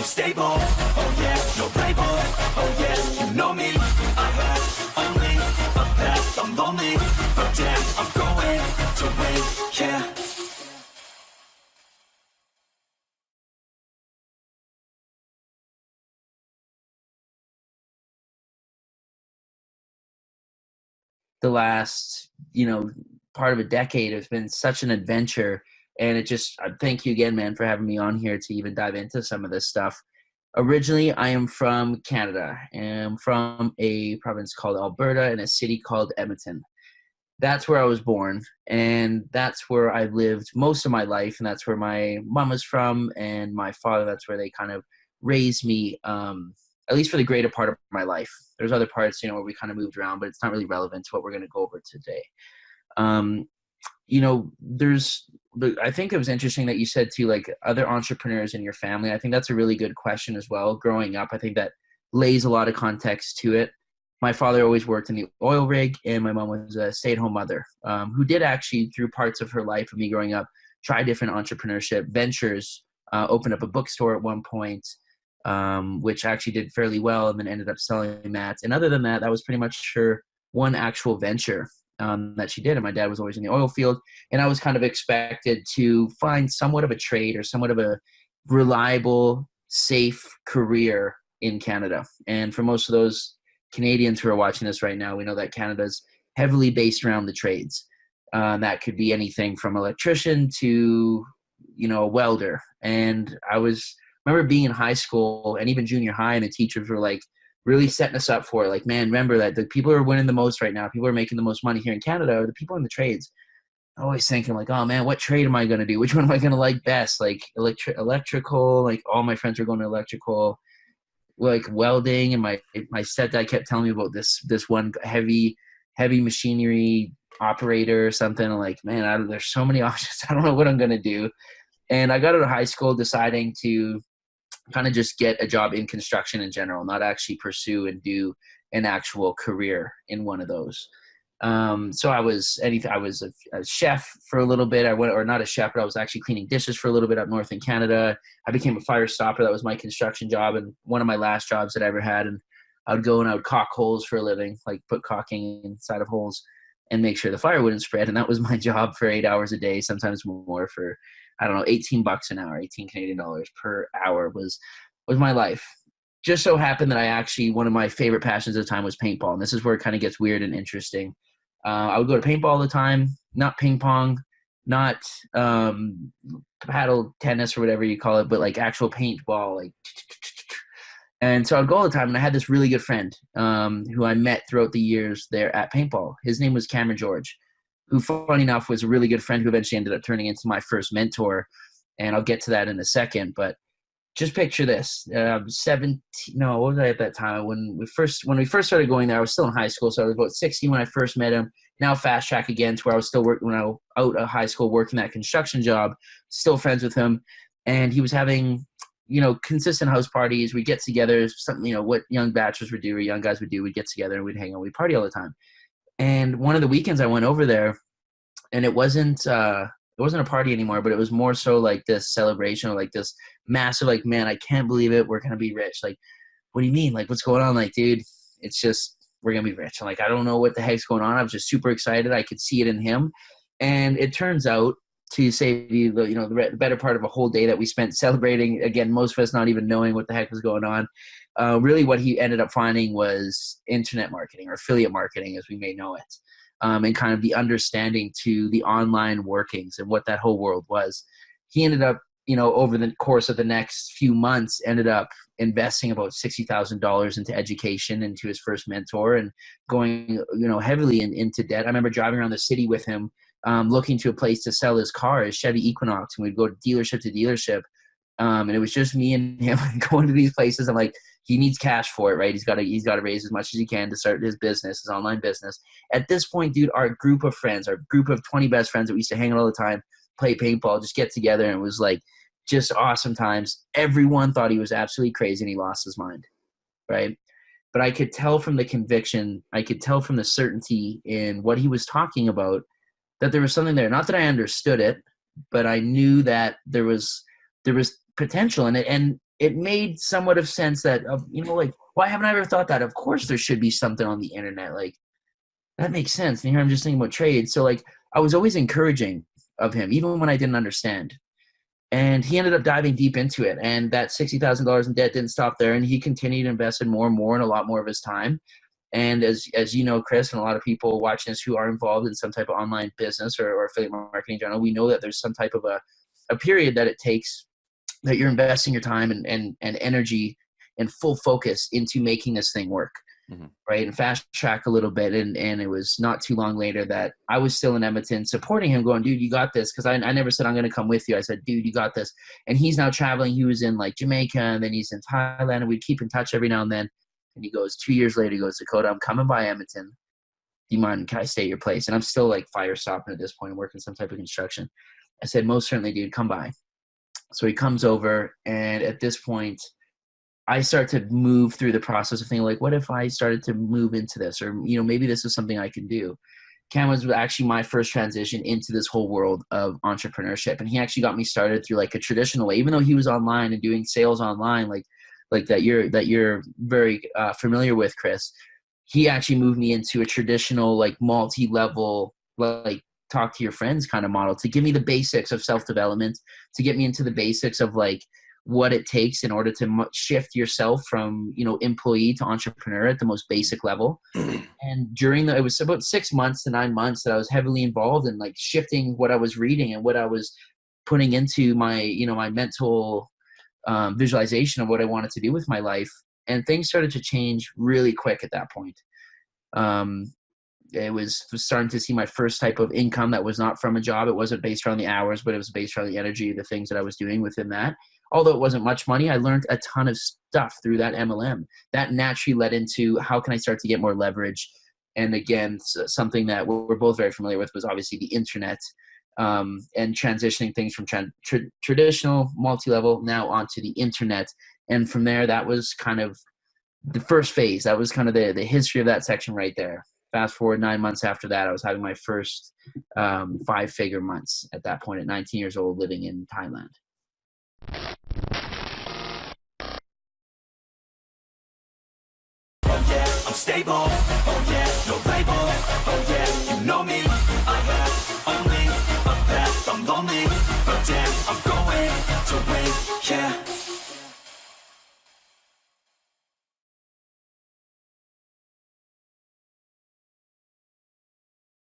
stable. Oh yeah, no label. Oh yeah, you know me. I have only a path. I'm lonely, but damn, I'm going to win. Yeah. The last, part of a decade has been such an adventure. And it just, thank you again, man, for having me on here to even dive into some of this stuff. Originally, I am from Canada, and I'm from a province called Alberta and a city called Edmonton. That's where I was born, and that's where I lived most of my life, and that's where my mom is from, and my father, that's where they kind of raised me, at least for the greater part of my life. There's other parts, where we kind of moved around, but it's not really relevant to what we're going to go over today. Um, but I think it was interesting that you said to like other entrepreneurs in your family. I think that's a really good question as well. Growing up, I think that lays a lot of context to it. My father always worked in the oil rig, and my mom was a stay-at-home mother who did actually, through parts of her life of me growing up, try different entrepreneurship ventures, opened up a bookstore at one point, which actually did fairly well, and then ended up selling that. And other than that, that was pretty much her one actual venture that she did. And my dad was always in the oil field, and I was kind of expected to find somewhat of a trade or somewhat of a reliable, safe career in Canada. And for most of those Canadians who are watching this right now, we know that Canada's heavily based around the trades. That could be anything from electrician to, a welder. And remember being in high school and even junior high, and the teachers were like really setting us up for it. Like, man, remember that the people who are winning the most right now, people who are making the most money here in Canada are the people in the trades. Always thinking like, oh man, what trade am I going to do? Which one am I going to like best? Like electrical, like all my friends were going to electrical, like welding. And my stepdad kept telling me about this one heavy machinery operator or something. I'm like, man, there's so many options. I don't know what I'm going to do. And I got out of high school deciding to kind of just get a job in construction in general, not actually pursue and do an actual career in one of those. So I was a chef for a little bit. Or not a chef, but I was actually cleaning dishes for a little bit up north in Canada. I became a fire stopper. That was my construction job and one of my last jobs that I ever had. And I would go and I would caulk holes for a living, like put caulking inside of holes and make sure the fire wouldn't spread. And that was my job for 8 hours a day, sometimes more, for, I don't know, 18 bucks an hour, 18 Canadian dollars per hour was my life. Just so happened that I actually, one of my favorite passions at the time was paintball. And this is where it kind of gets weird and interesting. I would go to paintball all the time, not ping pong, not paddle tennis or whatever you call it, but like actual paintball, like. And so I'd go all the time, and I had this really good friend who I met throughout the years there at paintball. His name was Cameron George, who, funny enough, was a really good friend who eventually ended up turning into my first mentor. And I'll get to that in a second. But just picture this: 17. No, what was I at that time? When we first started going there, I was still in high school, so I was about 16 when I first met him. Now fast track again to where I was still working when I was out of high school, working that construction job. Still friends with him, and he was having consistent house parties. We'd get together, something what young bachelors would do or young guys would do. We'd get together and we'd hang out. We'd party all the time. And one of the weekends I went over there, and it wasn't a party anymore, but it was more so like this celebration, or like this massive, like, man, I can't believe it, we're gonna be rich. Like, what do you mean? Like, what's going on? Like, dude, it's just, we're gonna be rich. I'm like, I don't know what the heck's going on. I was just super excited. I could see it in him. And it turns out, to save you the better part of a whole day that we spent celebrating, again, most of us not even knowing what the heck was going on, really what he ended up finding was internet marketing, or affiliate marketing as we may know it. And kind of the understanding to the online workings and what that whole world was. He ended up, over the course of the next few months, ended up investing about $60,000 into education, into his first mentor, and going, heavily into debt. I remember driving around the city with him, looking to a place to sell his car, his Chevy Equinox, and we'd go dealership to dealership. And it was just me and him going to these places. I'm like, he needs cash for it, right? He's got to raise as much as he can to start his business, his online business. At this point, dude, our group of 20 best friends that we used to hang out all the time, play paintball, just get together, and it was like just awesome times. Everyone thought he was absolutely crazy and he lost his mind, right? But I could tell from the conviction, I could tell from the certainty in what he was talking about that there was something there. Not that I understood it, but I knew that there was potential in it. And it made somewhat of sense that, like, why haven't I ever thought that? Of course there should be something on the internet. Like, that makes sense. And here I'm just thinking about trade. So, like, I was always encouraging of him, even when I didn't understand. And he ended up diving deep into it. And that $60,000 in debt didn't stop there. And he continued to invest in more and more and a lot more of his time. And as you know, Chris, and a lot of people watching this who are involved in some type of online business or affiliate marketing in general, we know that there's some type of a period that it takes that you're investing your time and energy and full focus into making this thing work. Mm-hmm. Right. And fast track a little bit. And it was not too long later that I was still in Edmonton supporting him, going, dude, you got this. Cause I never said I'm going to come with you. I said, dude, you got this. And he's now traveling. He was in like Jamaica, and then he's in Thailand, and we'd keep in touch every now and then. And he goes, 2 years later, he goes, Dakota, I'm coming by Edmonton. Do you mind? Can I stay at your place? And I'm still like fire stopping at this point, working some type of construction. I said, most certainly, dude, come by. So he comes over, and at this point, I start to move through the process of thinking, like, what if I started to move into this? Or, maybe this is something I can do. Cam was actually my first transition into this whole world of entrepreneurship. And he actually got me started through like a traditional way, even though he was online and doing sales online, like that you're very familiar with, Chris. He actually moved me into a traditional, like, multi-level, like, talk to your friends kind of model to give me the basics of self-development, to get me into the basics of like what it takes in order to shift yourself from, employee to entrepreneur at the most basic level. And it was about 6 months to 9 months that I was heavily involved in like shifting what I was reading and what I was putting into my, my mental visualization of what I wanted to do with my life. And things started to change really quick at that point. It was starting to see my first type of income that was not from a job. It wasn't based around the hours, but it was based around the energy, the things that I was doing within that. Although it wasn't much money, I learned a ton of stuff through that MLM. That naturally led into how can I start to get more leverage. And again, something that we're both very familiar with was obviously the internet, and transitioning things from traditional multi-level now onto the internet. And from there, that was kind of the first phase. That was kind of the history of that section right there. Fast forward 9 months after that, I was having my first 5-figure months at that point at 19 years old, living in Thailand. Oh yeah, I'm stable. Oh yeah, no label.